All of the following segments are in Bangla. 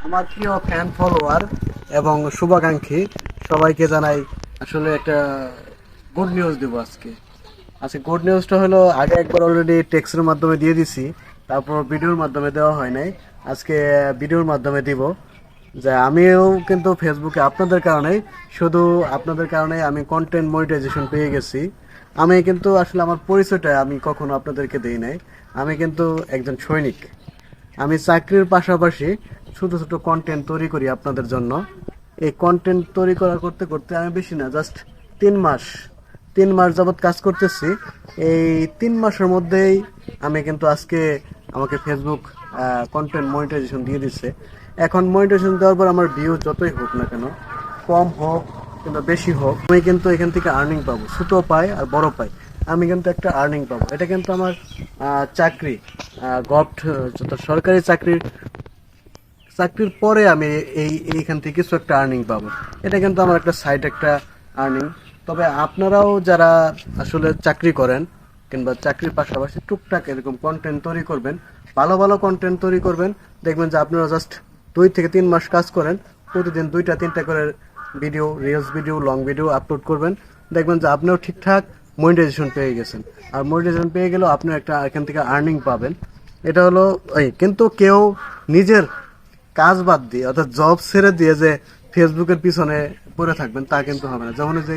আমার প্রিয় ফ্যান ফলোয়ার এবং শুভাকাঙ্ক্ষী সবাইকে জানাই আসলে একটা গুড নিউজ দেবো আজকে। আচ্ছা, গুড নিউজটা হলো আগে একবার অলরেডি টেক্সটের মাধ্যমে দিয়ে দিছি, তারপর ভিডিওর মাধ্যমে দেওয়া হয় নাই। আজকে ভিডিওর মাধ্যমে দিব যে আমিও কিন্তু ফেসবুকে আপনাদের কারণেই, শুধু আপনাদের কারণেই আমি কন্টেন্ট মনিটাইজেশন পেয়ে গেছি। আমি কিন্তু আসলে আমার পরিচয়টা আমি কখনো আপনাদেরকে দেই নাই। আমি কিন্তু একজন সৈনিক। আমি চাকরির পাশাপাশি ছোট ছোট কন্টেন্ট তৈরি করি আপনাদের জন্য। এই কন্টেন্ট তৈরি করতে করতে আমি বেশি না, জাস্ট 3 মাস 3 মাস যাবৎ কাজ করতেছি। এই 3 মাসের মধ্যেই আমি কিন্তু আজকে আমাকে ফেসবুক কন্টেন্ট মনিটাইজেশন দিয়ে দিচ্ছে। এখন মনিটাইজেশন দেওয়ার পর আমার ভিউ যতই হোক না কেন, কম হোক কিংবা বেশি হোক, আমি কিন্তু এখান থেকে আর্নিং পাবো। ছোট পাই আর বড় পাই, আমি কিন্তু একটা আর্নিং পাবো। এটা কিন্তু আমার চাকরি, সরকারি চাকরির চাকরির পরে আমি এইখান থেকে কিছু একটা আর্নিং পাবো। এটা কিন্তু আমার একটা সাইড একটা আর্নিং। তবে আপনারাও যারা আসলে চাকরি করেন কিংবা চাকরির পাশাপাশি টুকটাক এরকম কন্টেন্ট তৈরি করবেন, ভালো ভালো কন্টেন্ট তৈরি করবেন। দেখবেন যে আপনারা জাস্ট 2 থেকে 3 মাস কাজ করেন, প্রতিদিন 2টা 3টা করে video, reels video, long video upload করবেন। দেখবেন যে আপনিও ঠিকঠাক মনিটাইজেশন পেয়ে গেছেন। আর মনিটাইজেশন পেয়ে গেলেও আপনি একটা এখান থেকে আর্নিং পাবেন। এটা হলো কিন্তু কেউ নিজের কাজ বাদ দিয়ে, অর্থাৎ জব ছেড়ে দিয়ে যে ফেসবুকের পিছনে পড়ে থাকবেন তা কিন্তু হবে না। যেমন যে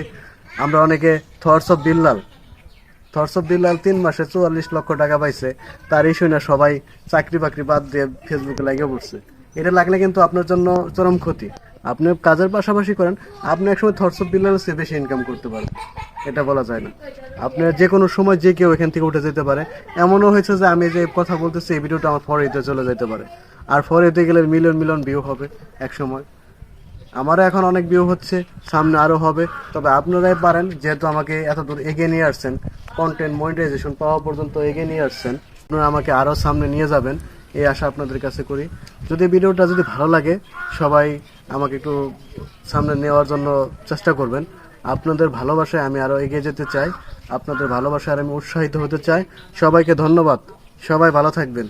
আমরা অনেকে থটস অফ বিল্লাল 3 মাসে 44 লক্ষ টাকা পাইছে, তার এই শুনে সবাই চাকরি বাকরি বাদ দিয়ে ফেসবুকে লাগিয়ে পড়ছে। এটা লাগলে কিন্তু আপনার জন্য চরম ক্ষতি। আপনি কাজের পাশাপাশি করেন, আপনি একসময় থটস অফ বিল্লালের চেয়ে বেশি ইনকাম করতে পারেন, এটা বলা যায় না। আপনি যে কোনো সময় যে কেউ এখান থেকে উঠে যেতে পারে। এমনও হয়েছে যে আমি যে কথা বলতেছি এই ভিডিওটা আমার ফরেতে চলে যেতে পারে, আর ফরেতে গেলে মিলিয়ন মিলিয়ন ভিউ হবে এক সময়। আমারও এখন অনেক ভিউ হচ্ছে, সামনে আরো হবে। তবে আপনারাই পারেন, যেহেতু আমাকে এত দূর এগিয়ে নিয়ে আসছেন, কন্টেন্ট মনিটাইজেশন পাওয়া পর্যন্ত এগিয়ে নিয়ে আসছেন, আপনারা আমাকে আরো সামনে নিয়ে যাবেন, এই আশা আপনাদের কাছে করি। যদি ভিডিওটা যদি ভালো লাগে, সবাই আমাকে একটু সামনে নেওয়ার জন্য চেষ্টা করবেন। আপনাদের ভালোবাসায় আমি আরো এগিয়ে যেতে চাই, আপনাদের ভালোবাসায় আর আমি উৎসাহিত হতে চাই। সবাইকে ধন্যবাদ, সবাই ভালো থাকবেন।